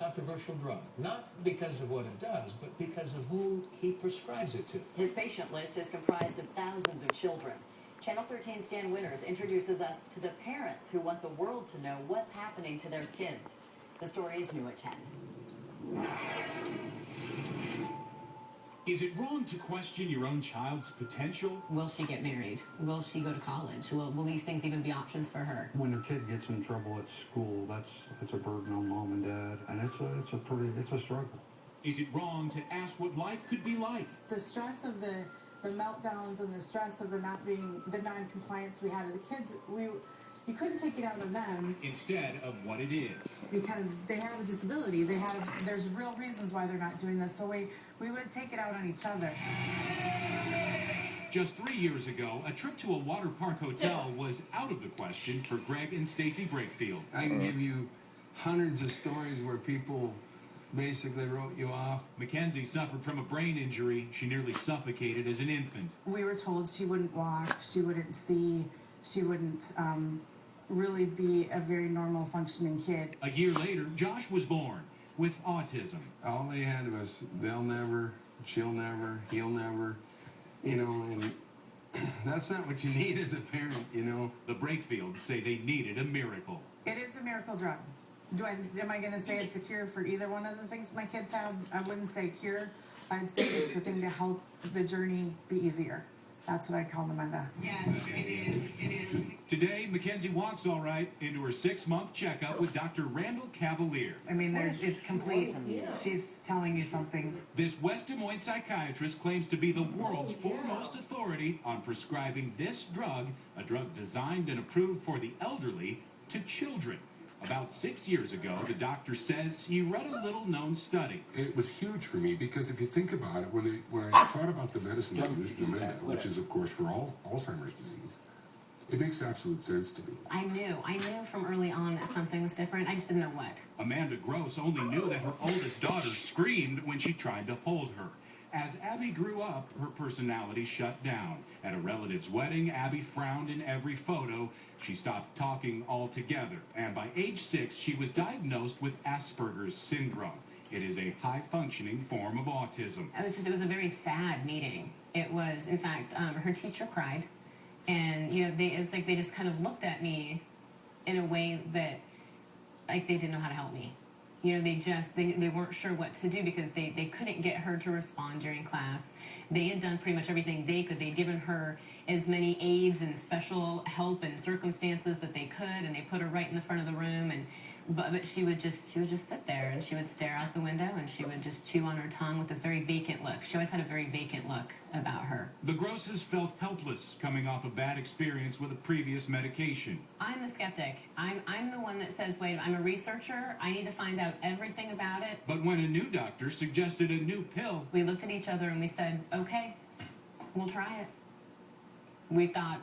controversial drug, not because of what it does, but because of who he prescribes it to. His patient list is comprised of thousands of children. Channel 13's Dan Winters introduces us to the parents who want the world to know what's happening to their kids. The story is new at 10. Is it wrong to question your own child's potential? Will she get married? Will she go to college? Will these things even be options for her? When their kid gets in trouble at school, that's a burden on mom and dad, and it's a struggle. Is it wrong to ask what life could be like? The stress of the meltdowns and the stress of the non-compliance we had of the kids, you couldn't take it out on them. Instead of what it is. Because they have a disability. There's real reasons why they're not doing this. So we would take it out on each other. Just 3 years ago, a trip to a water park hotel was out of the question for Greg and Stacy Brakefield. I can give you hundreds of stories where people basically wrote you off. Mackenzie suffered from a brain injury. She nearly suffocated as an infant. We were told she wouldn't walk, she wouldn't see, she wouldn't really be a very normal functioning kid. A year later, Josh was born with autism. All they had was, they'll never, she'll never, he'll never, and that's not what you need as a parent, The Brakefields say they needed a miracle. It is a miracle drug. Am I going to say it's a cure for either one of the things my kids have? I wouldn't say cure. I'd say it's the thing to help the journey be easier. That's what I'd call Namenda. Yes, it is. Today, Mackenzie walks all right into her 6-month checkup with Dr. Randall Cavalier. I mean, it's complete. She's telling you something. This West Des Moines psychiatrist claims to be the world's foremost authority on prescribing this drug, a drug designed and approved for the elderly, to children. About 6 years ago, the doctor says he read a little-known study. It was huge for me because if you think about it, when I thought about the medicine they used, Namenda, which is, of course, for Alzheimer's disease, it makes absolute sense to me. I knew from early on that something was different. I just didn't know what. Amanda Gross only knew that her oldest daughter screamed when she tried to hold her. As Abby grew up, her personality shut down. At a relative's wedding, Abby frowned in every photo. She stopped talking altogether. And by age 6, she was diagnosed with Asperger's syndrome. It is a high-functioning form of autism. It was a very sad meeting. It was, in fact, her teacher cried. And, it's like they just kind of looked at me in a way that, like, they didn't know how to help me. They weren't sure what to do because they couldn't get her to respond during class. They had done pretty much everything they could. They'd given her as many aids and special help and circumstances that they could, and they put her right in the front of the room. But she would just sit there, and she would stare out the window, and she would just chew on her tongue with this very vacant look. She always had a very vacant look about her. The Grosses felt helpless coming off a bad experience with a previous medication. I'm the skeptic. I'm the one that says, wait, I'm a researcher. I need to find out everything about it. But when a new doctor suggested a new pill, we looked at each other and we said, okay, we'll try it. We thought,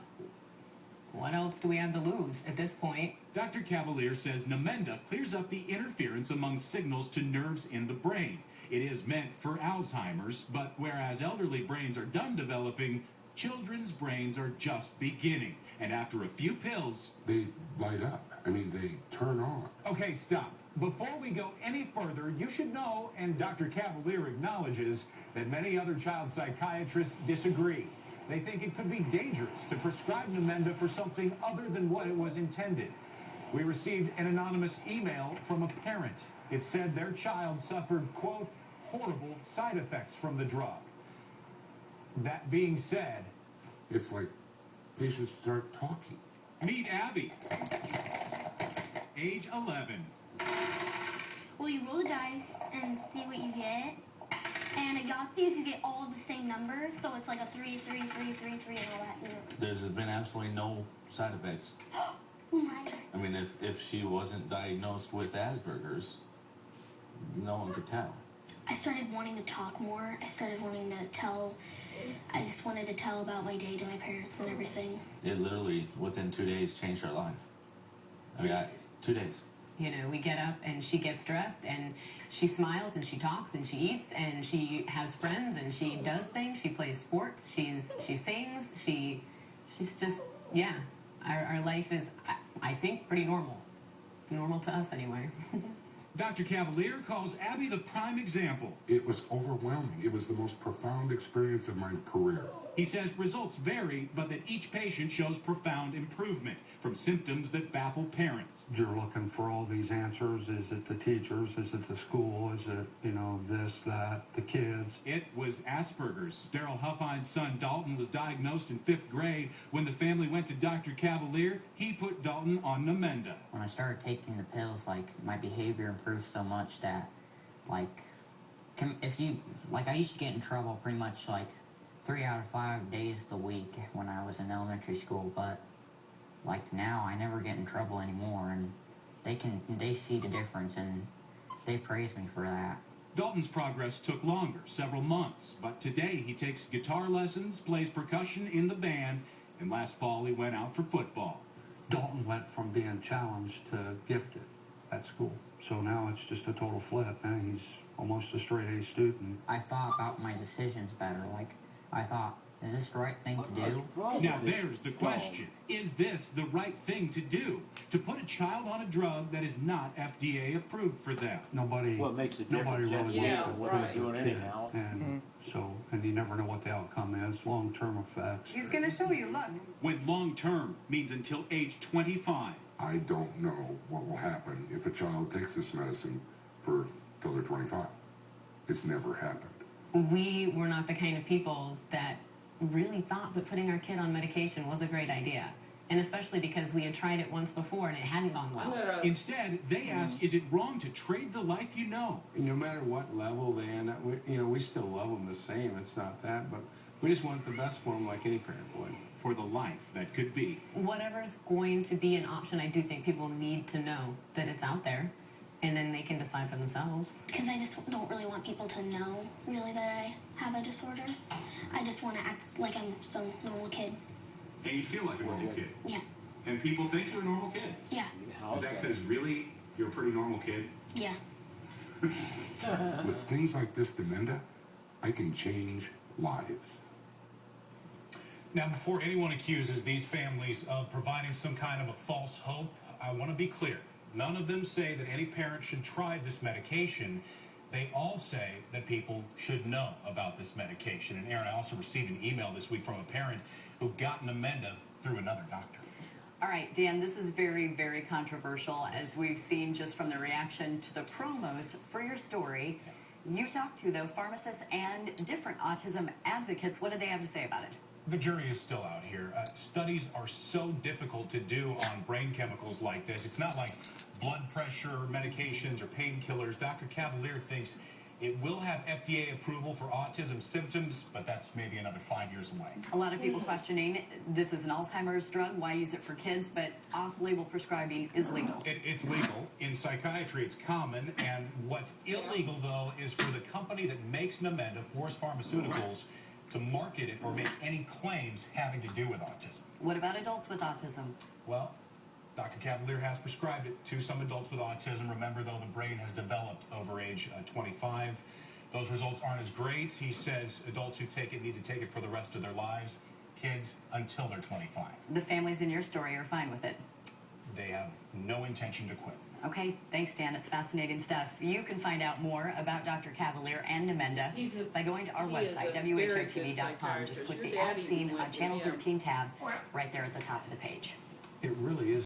what else do we have to lose at this point? Dr. Cavalier says Namenda clears up the interference among signals to nerves in the brain. It is meant for Alzheimer's, but whereas elderly brains are done developing, children's brains are just beginning. And after a few pills, They light up. I mean, they turn on. Okay, stop. Before we go any further, you should know, and Dr. Cavalier acknowledges, that many other child psychiatrists disagree. They think it could be dangerous to prescribe Namenda for something other than what it was intended. We received an anonymous email from a parent. It said their child suffered, quote, horrible side effects from the drug. That being said, It's like patients start talking. meet Abby, age 11. Well, you roll the dice and see what you get. And at Yahtzees, you get all of the same numbers, so it's like a 3, 3, 3, 3, 3, and all that. There's been absolutely no side effects. Oh my. I mean, if she wasn't diagnosed with Asperger's, no one could tell. I started wanting to talk more. I started wanting to tell. I just wanted to tell about my day to my parents and everything. It literally, within 2 days, changed her life. I mean, 2 days. We get up and she gets dressed and she smiles and she talks and she eats and she has friends and she does things. She plays sports. She sings. She's just, yeah. Our life is, I think, pretty normal. Normal to us, anyway. Dr. Cavalier calls Abby the prime example. It was overwhelming. It was the most profound experience of my career. He says results vary, but that each patient shows profound improvement from symptoms that baffle parents. You're looking for all these answers. Is it the teachers? Is it the school? Is it, this, that, the kids? It was Asperger's. Daryl Huffine's son Dalton was diagnosed in 5th grade. When the family went to Dr. Cavalier, he put Dalton on Namenda. When I started taking the pills, my behavior improved so much that, I used to get in trouble pretty much 3 out of 5 days of the week when I was in elementary school, but now I never get in trouble anymore, and they see the difference and they praise me for that. Dalton's progress took longer, several months, but today he takes guitar lessons, plays percussion in the band, and last fall he went out for football. Dalton went from being challenged to gifted at school, so now it's just a total flip. Man, he's almost a straight A student. I thought about my decisions better. I thought, is this the right thing to do? Now there's the question. Is this the right thing to do? To put a child on a drug that is not FDA approved for them? Nobody really wants to put a kid, and and you never know what the outcome is, long-term effects. He's gonna show you, look. With long-term means until age 25. I don't know what will happen if a child takes this medicine till they're 25. It's never happened. We were not the kind of people that really thought that putting our kid on medication was a great idea. And especially because we had tried it once before and it hadn't gone well. Instead, they ask, is it wrong to trade the life you know? No matter what level they end up, we still love them the same. It's not that, but we just want the best for them like any parent would. For the life that could be. Whatever's going to be an option, I do think people need to know that it's out there. And then they can decide for themselves. Because I just don't really want people to know, really, that I have a disorder. I just want to act like I'm some normal kid. And you feel like a normal kid? Yeah. And people think you're a normal kid? Yeah. Is that because really you're a pretty normal kid? Yeah. With things like this, Namenda, I can change lives. Now, before anyone accuses these families of providing some kind of a false hope, I want to be clear. None of them say that any parent should try this medication. They all say that people should know about this medication. And Aaron, I also received an email this week from a parent who got Namenda through another doctor. All right, Dan, this is very, very controversial, as we've seen just from the reaction to the promos for your story. You talked to, though, pharmacists and different autism advocates. What did they have to say about it? The jury is still out here. Studies are so difficult to do on brain chemicals like this. It's not like blood pressure, medications, or painkillers. Dr. Cavalier thinks it will have FDA approval for autism symptoms, but that's maybe another 5 years away. A lot of people questioning, this is an Alzheimer's drug, why use it for kids? But off-label prescribing is legal. It's legal. In psychiatry, it's common. And what's illegal, though, is for the company that makes Namenda, Forest Pharmaceuticals, to market it or make any claims having to do with autism. What about adults with autism? Well, Dr. Cavalier has prescribed it to some adults with autism. Remember, though, the brain has developed over age 25. Those results aren't as great. He says adults who take it need to take it for the rest of their lives. Kids, until they're 25. The families in your story are fine with it. They have no intention to quit. Okay, thanks, Dan. It's fascinating stuff. You can find out more about Dr. Cavalier and Namenda by going to our website, WHOTV.com. Just click the As Seen on Channel 13 tab right there at the top of the page. It really is.